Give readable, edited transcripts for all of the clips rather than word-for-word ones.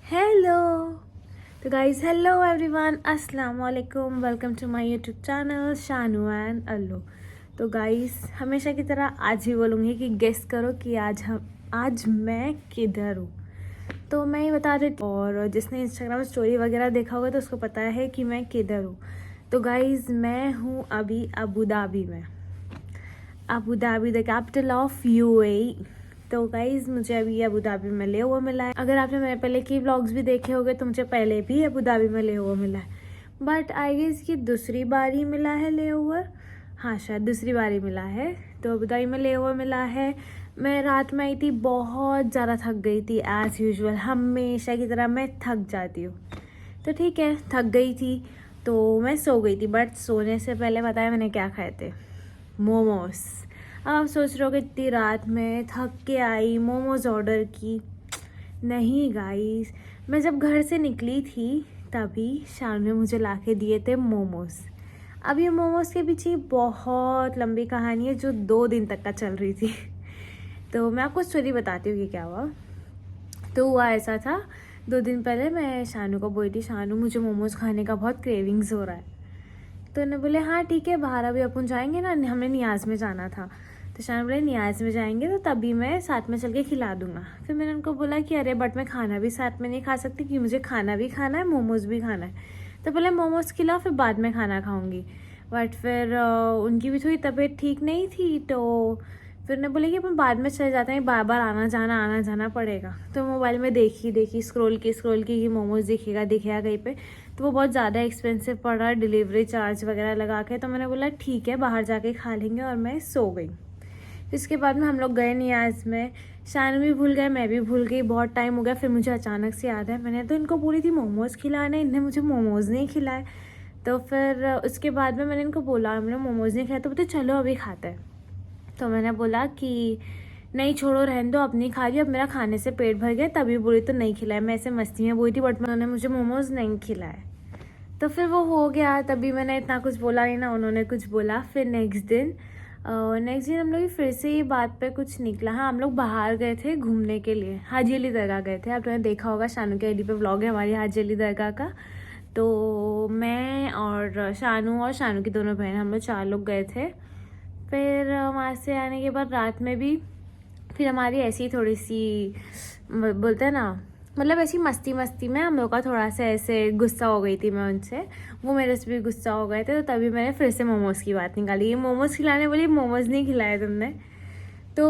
Hello. तो guys, hello everyone, अस्सलाम वालेकुम, welcome to my YouTube channel Shanu and Allu. तो गाइस, हमेशा की तरह आज भी बोलूँगी कि गेस करो कि आज मैं किधर हूँ। तो मैं ही बता देती हूँ, और जिसने इंस्टाग्राम स्टोरी वगैरह देखा होगा तो उसको पता है कि मैं किधर हूँ। तो गाइस, मैं हूँ अभी अबू धाबी में। Abu Dhabi the capital of UAE. तो गाइज, मुझे अभी अबू धाबी में ले हुआ मिला है। अगर आपने मेरे पहले की व्लॉग्स भी देखे होंगे तो मुझे पहले भी अबू धाबी में ले हुआ मिला है, बट आई गेस ये दूसरी बार ही मिला है ले हुआ। हाँ, शायद दूसरी बार ही मिला है। तो अबू धाबी में ले हुआ मिला है। मैं रात में आई थी, बहुत ज़्यादा थक गई थी। एज़ यूजुअल हमेशा की तरह मैं थक जाती हूँ, तो ठीक है, थक गई थी तो मैं सो गई थी। बट सोने से पहले पता है मैंने क्या खाए थे? मोमोज। अब आप सोच रहे हो कि इतनी रात में थक के आई मोमोज ऑर्डर की। नहीं गाइस, मैं जब घर से निकली थी तभी शाम ने मुझे ला के दिए थे मोमोज। अब ये मोमोज के पीछे बहुत लंबी कहानी है जो 2 दिन तक का चल रही थी। तो मैं आपको स्टोरी बताती हूँ कि क्या हुआ। तो हुआ ऐसा था, 2 दिन पहले मैं शानू को बोली थी, शानू मुझे मोमोज खाने का बहुत क्रेविंग्स हो रहा है। तो उन्हें बोले हाँ ठीक है, बाहर अभी अपन जाएंगे ना, हमें नियाज़ में जाना था। तो शान बोले नियाज़ में जाएंगे तो तभी मैं साथ में चल के खिला दूंगा। फिर मैंने उनको बोला कि अरे बट मैं खाना भी साथ में नहीं खा सकती, कि मुझे खाना भी खाना है, मोमोज़ भी खाना है। तो बोले मोमोज़ खिलाओ, फिर बाद में खाना खाऊंगी। बट फिर उनकी भी थोड़ी तबीयत ठीक नहीं थी, तो फिर उन्हें बोले कि अपन बाद में चले जाते हैं, बार बार आना जाना पड़ेगा। तो मोबाइल में देखी स्क्रॉल की कि मोमोज़ दिखेगा कहीं पे। तो वो बहुत ज़्यादा एक्सपेंसिव पड़ रहा है, डिलीवरी चार्ज वगैरह लगा के। तो मैंने बोला ठीक है, बाहर जाके खा लेंगे, और मैं सो गई। इसके बाद में हम लोग गए नियाज़ में। शान भी भूल गए, मैं भी भूल गई, बहुत टाइम हो गया। फिर मुझे अचानक से याद है, मैंने तो इनको बोली थी मोमोज़ खिलाने, इन्हें मुझे मोमोज़ नहीं खिलाए। तो फिर उसके बाद में मैंने इनको बोला हमने मोमोज़ नहीं खाए, तो बोलते चलो अभी खाते हैं। तो मैंने बोला कि नहीं छोड़ो, रहने दो, अब नहीं खा रही, अब मेरा खाने से पेट भर गया। तभी बोली तो नहीं खिलाए, मैं ऐसे मस्ती में बोली थी, बट उन्होंने मुझे मोमोज़ नहीं खिलाए। तो फिर वो हो गया, तभी मैंने इतना कुछ बोला नहीं ना, उन्होंने कुछ बोला। फिर नेक्स्ट दिन हम लोग फिर से ये बात पे कुछ निकला। हाँ, हम लोग बाहर गए थे घूमने के लिए, हाजी अली दरगाह गए थे। आपने देखा होगा, शानू के आईडी पे व्लॉग है हमारी हाजी अली दरगाह का। तो मैं और शानू की दोनों बहन, हम लोग 4 लोग गए थे। फिर वहाँ से आने के बाद रात में भी फिर हमारी ऐसी थोड़ी सी बोलते हैं ना, मतलब ऐसी मस्ती में हम लोग का थोड़ा सा ऐसे गुस्सा हो गई थी मैं उनसे, वो मेरे से भी गुस्सा हो गए थे। तो तभी मैंने फिर से मोमोज़ की बात निकाली, ये मोमोज़ खिलाने बोली, मोमोज़ नहीं खिलाए तुमने। तो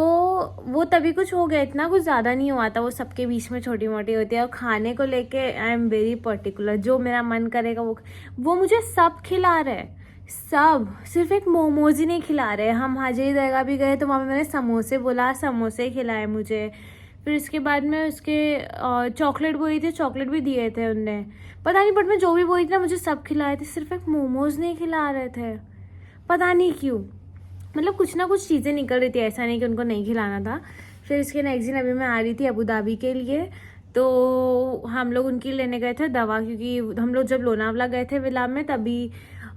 वो तभी कुछ हो गया, इतना कुछ ज़्यादा नहीं हुआ था, वो सबके बीच में छोटी मोटी होती है। और खाने को लेके आई एम वेरी पर्टिकुलर, जो मेरा मन करेगा वो मुझे सब खिला रहे, सब, सिर्फ एक मोमोज ही नहीं खिला रहे। हम हाजी दरगाह भी गए तो वहाँ पे मैंने समोसे बोला, समोसे खिलाए मुझे। फिर इसके बाद में उसके चॉकलेट बोई थी, चॉकलेट भी दिए थे उनने, पता नहीं, बट मैं जो भी बोई थी ना मुझे सब खिलाए थे, सिर्फ एक मोमोज नहीं खिला रहे थे, पता नहीं क्यों। मतलब कुछ ना कुछ चीज़ें निकल रही थी, ऐसा नहीं कि उनको नहीं खिलाना था। फिर इसके नेक्स्ट दिन अभी मैं आ रही थी अबू धाबी के लिए, तो हम लोग उनकी लेने गए थे दवा, क्योंकि हम लोग जब लोनावला गए थे विला में, तभी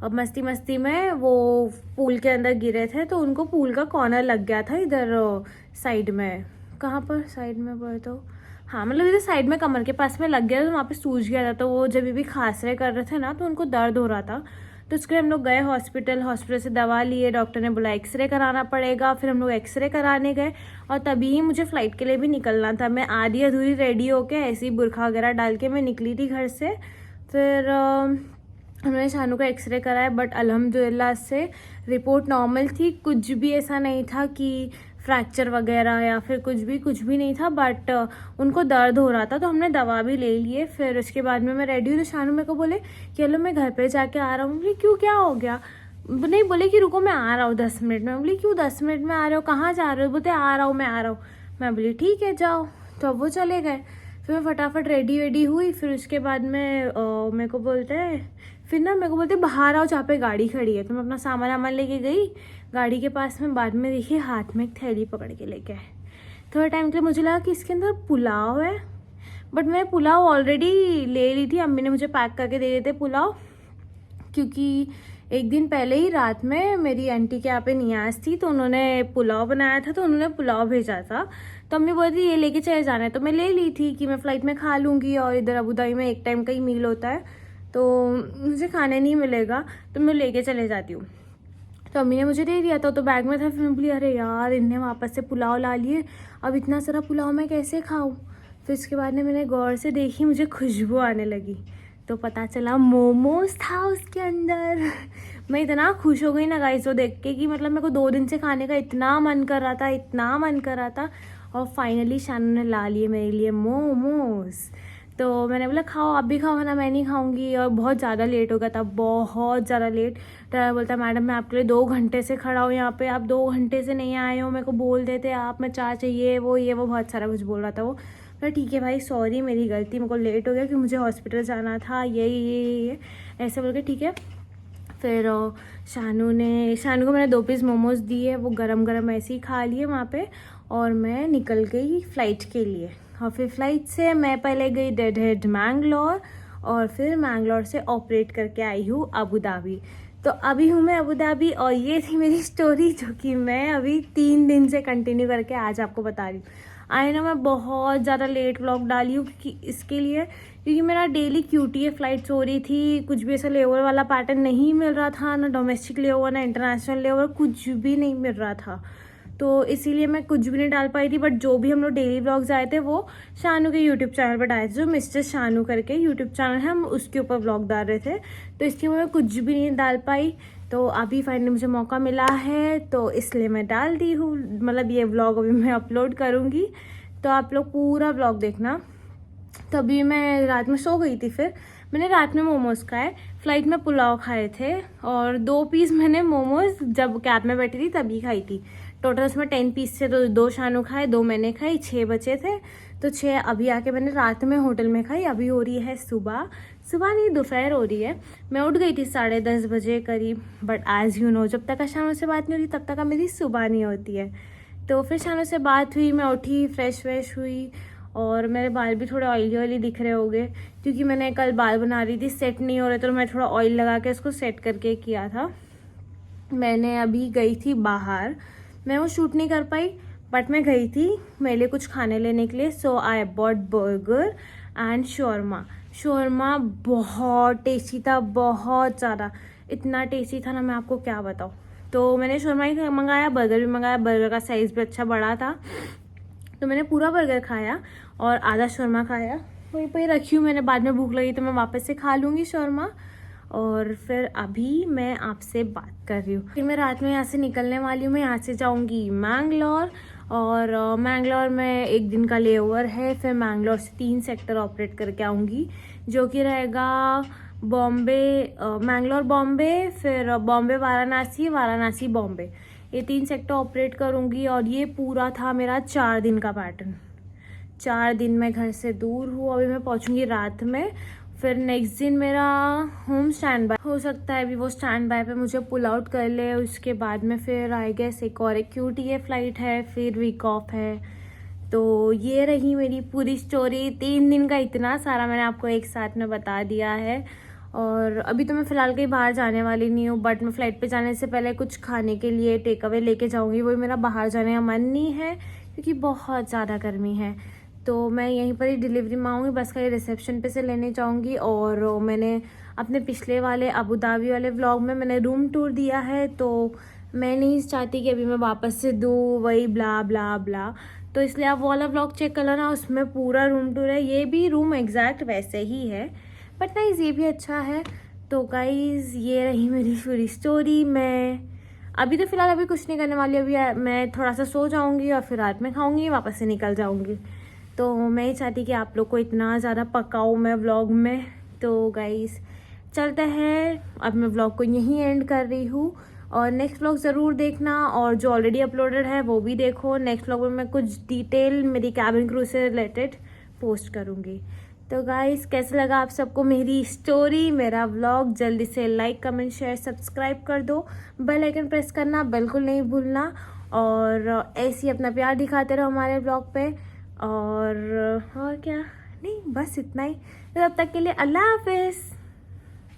मस्ती में वो पूल के अंदर गिरे थे। तो उनको पूल का कॉर्नर लग गया था इधर साइड में, कहाँ पर साइड में बोले तो, हाँ मतलब इधर साइड में कमर के पास में लग गया, तो वहाँ पे सूज गया था। तो वो जब भी खांसरे कर रहे थे ना, तो उनको दर्द हो रहा था। तो उसके लिए हम लोग गए हॉस्पिटल से दवा लिए, डॉक्टर ने बोला एक्सरे कराना पड़ेगा। फिर हम लोग एक्सरे कराने गए, और तभी ही मुझे फ़्लाइट के लिए भी निकलना था। मैं आधी अधूरी रेडी होके ऐसी बुरखा वगैरह डाल के मैं निकली थी घर से। फिर हमने शानू का एक्सरे कराया, बट अल्हम्दुलिल्लाह से रिपोर्ट नॉर्मल थी, कुछ भी ऐसा नहीं था कि फ्रैक्चर वगैरह या फिर कुछ भी नहीं था। बट उनको दर्द हो रहा था, तो हमने दवा भी ले लिए। फिर उसके बाद में मैं रेडी हुई, तो शानू मेरे को बोले कि चलो मैं घर पे जाके आ रहा हूँ। बोली क्यों, क्या हो गया? नहीं, बोले कि रुको मैं आ रहा हूँ 10 मिनट में। बोली क्यों 10 मिनट में आ रहे हो, कहाँ जा रहे हो? बोलते आ रहा हूँ मैं बोली ठीक है जाओ। तो अब वो चले गए। फिर मैं फटाफट रेडी वेडी हुई। फिर उसके बाद में मेरे को बोलते बाहर आओ जहाँ पे गाड़ी खड़ी है। तो मैं अपना सामान लेके गई गाड़ी के पास में। बाद में देखिए हाथ में एक थैली पकड़ के लेके आए। थोड़ा टाइम के लिए मुझे लगा कि इसके अंदर पुलाव है, बट मैं पुलाव ऑलरेडी ले ली थी, अम्मी ने मुझे पैक करके दे दिए थे पुलाव, क्योंकि एक दिन पहले ही रात में मेरी आंटी के यहाँ पे नियाज थी, तो उन्होंने पुलाव बनाया था, तो उन्होंने पुलाव भेजा था। तो अम्मी बोली थी ये लेके चले जाना है, तो मैं ले ली थी कि मैं फ़्लाइट में खा लूँगी, और इधर अबू धाबी में एक टाइम का ही मील होता है तो मुझे खाने नहीं मिलेगा, तो मैं लेके चले जाती हूँ। तो अम्मी ने मुझे दे दिया था, तो बैग में था। फिर मैं बोली अरे यार इनने वापस से पुलाव ला लिए, अब इतना सारा पुलाव मैं कैसे खाऊँ। फिर उसके बाद में मैंने गौर से देखी, मुझे खुशबू आने लगी, तो पता चला मोमोज था उसके अंदर। मैं इतना खुश हो गई ना गाइस वो देख के कि मतलब मेरे को 2 दिन से खाने का इतना मन कर रहा था, इतना मन कर रहा था, और फाइनली शानू ने ला लिए मेरे लिए मोमोज। तो मैंने बोला खाओ, आप भी खाओ ना, मैं नहीं खाऊंगी। और बहुत ज़्यादा लेट हो गया था, बहुत ज़्यादा लेट। ड्राइवर बोलता मैडम मैं आपके लिए 2 घंटे से खड़ा हूँ यहाँ पे, आप 2 घंटे से नहीं आए हो, मेरे को बोल देते आप, मैं चाय चाहिए ये वो बहुत सारा कुछ बोल रहा था वो। पर ठीक है भाई सॉरी मेरी गलती, मेरे को लेट हो गया कि मुझे हॉस्पिटल जाना था, ये ऐसे बोल के ठीक है। फिर शानू को मैंने 2 पीस मोमोज दिए, वो गरम गरम ऐसे ही खा लिए वहाँ पे, और मैं निकल गई फ़्लाइट के लिए। और फिर फ़्लाइट से मैं पहले गई डेड मैंगलोर, और फिर मैंगलोर से ऑपरेट करके आई हूँ अबू धाबी। तो अभी हूँ मैं अबू धाबी, और ये थी मेरी स्टोरी जो कि मैं अभी 3 दिन से कंटिन्यू करके आज आपको बता रही हूँ। आई ना मैं बहुत ज़्यादा लेट व्लॉग डाली हूँ क्योंकि मेरा डेली QTA फ़्लाइट्स हो रही थी, कुछ भी ऐसा लेओवर वाला पैटर्न नहीं मिल रहा था, ना डोमेस्टिक लेओवर ना इंटरनेशनल लेओवर, कुछ भी नहीं मिल रहा था। तो इसीलिए मैं कुछ भी नहीं डाल पाई थी। बट जो भी हम लोग डेली व्लॉग्स आए थे वो शानू के यूट्यूब चैनल पर डाले थे, जो मिस्टर शानू करके यूट्यूब चैनल है, हम उसके ऊपर व्लॉग डाल रहे थे, तो इसलिए मैं कुछ भी नहीं डाल पाई। तो अभी फाइनली मुझे मौका मिला है, तो इसलिए मैं डाल दी हूँ, मतलब ये व्लॉग अभी मैं अपलोड करूँगी, तो आप लोग पूरा व्लॉग देखना। तभी मैं रात में सो गई थी। फिर मैंने रात में मोमोज़ खाए, फ़्लाइट में पुलाव खाए थे, और 2 पीस मैंने मोमोज़ जब कैब में बैठी थी तभी खाई थी। टोटल उसमें 10 पीस थे, तो 2 शानू खाए, 2 मैंने खाई, 6 बचे थे, तो 6 अभी आके मैंने रात में होटल में खाई। अभी हो रही है सुबह नहीं दोपहर हो रही है। मैं उठ गई थी 10:30 बजे करीब, बट एज़ यू नो जब तक शानू से बात नहीं होती तब तक मेरी सुबह नहीं होती है। तो फिर शानू से बात हुई, मैं उठी, फ्रेश हुई, और मेरे बाल भी थोड़े ऑयली दिख रहे होंगे क्योंकि मैंने कल बाल बना रही थी, सेट नहीं हो रहे, तो मैं थोड़ा ऑयल लगा के इसको सेट करके किया था। मैंने अभी गई थी बाहर, मैं वो शूट नहीं कर पाई, बट मैं गई थी मेरे लिए कुछ खाने लेने के लिए। So I bought burger and shawarma बहुत टेस्टी था, बहुत ज़्यादा, इतना टेस्टी था ना मैं आपको क्या बताऊँ। तो मैंने शोरमा ही मंगाया, बर्गर भी मंगाया, बर्गर का साइज़ भी अच्छा बड़ा था, तो मैंने पूरा बर्गर खाया और आधा शोरमा खाया, वहीं पर रखी हूँ मैंने, बाद में भूख लगी तो मैं वापस से खा लूँगी शोरमा। और फिर अभी मैं आपसे बात कर रही हूँ, फिर मैं रात में यहाँ से निकलने वाली हूँ। मैं यहाँ से जाऊँगी मैंगलोर, और मैंगलोर में 1 दिन का लेओवर है, फिर मैंगलोर से 3 सेक्टर ऑपरेट करके आऊँगी, जो कि रहेगा मैंगलोर बॉम्बे, फिर बॉम्बे वाराणसी बॉम्बे, ये 3 सेक्टर ऑपरेट करूँगी। और ये पूरा था मेरा 4 दिन का पैटर्न। 4 दिन मैं घर से दूर हूँ, अभी मैं पहुँचूँगी रात में। फिर नेक्स्ट दिन मेरा होम स्टैंड बाय, हो सकता है अभी वो स्टैंड बाय पे मुझे पुल आउट कर ले, उसके बाद में फिर आई गेस एक और QTA फ़्लाइट है, फिर वीक ऑफ है। तो ये रही मेरी पूरी स्टोरी, 3 दिन का इतना सारा मैंने आपको एक साथ में बता दिया है। और अभी तो मैं फ़िलहाल कहीं बाहर जाने वाली नहीं हूँ, बट मैं फ़्लाइट पे जाने से पहले कुछ खाने के लिए टेक अवे लेके जाऊँगी, वही मेरा बाहर जाने का मन नहीं है क्योंकि बहुत ज़्यादा गर्मी है। तो मैं यहीं पर ही डिलीवरी मांगूंगी, बस खाली रिसेप्शन पे से लेने जाऊंगी। और मैंने अपने पिछले वाले अबू धाबी वाले व्लॉग में मैंने रूम टूर दिया है, तो मैं नहीं चाहती कि अभी मैं वापस से दूँ वही ब्ला ब्ला ब्ला, तो इसलिए आप वो वाला व्लॉग चेक कर लो ना, उसमें पूरा रूम टूर है। ये भी रूम एग्जैक्ट वैसे ही है, बट गाइज ये भी अच्छा है। तो गाइज ये रही मेरी पूरी स्टोरी। मैं अभी तो फ़िलहाल अभी कुछ नहीं करने वाली, अभी मैं थोड़ा सा सो जाऊँगी और फिर रात में खाऊँगी, वापस से निकल जाऊँगी। तो मैं ही चाहती कि आप लोग को इतना ज़्यादा पकाऊँ मैं व्लॉग में। तो गाइस चलते हैं, अब मैं व्लॉग को यहीं एंड कर रही हूँ, और नेक्स्ट व्लॉग ज़रूर देखना, और जो ऑलरेडी अपलोडेड है वो भी देखो। नेक्स्ट व्लॉग में मैं कुछ डिटेल मेरी कैबिन क्रू से रिलेटेड पोस्ट करूँगी। तो गाइस कैसा लगा आप सबको मेरी स्टोरी, मेरा व्लॉग? जल्दी से लाइक कमेंट शेयर सब्सक्राइब कर दो, बेल आइकन प्रेस करना बिल्कुल नहीं भूलना, और ऐसे ही अपना प्यार दिखाते रहो हमारे व्लॉग पे। और क्या नहीं, बस इतना ही। तो तब तक के लिए अल्लाह हाफिज़।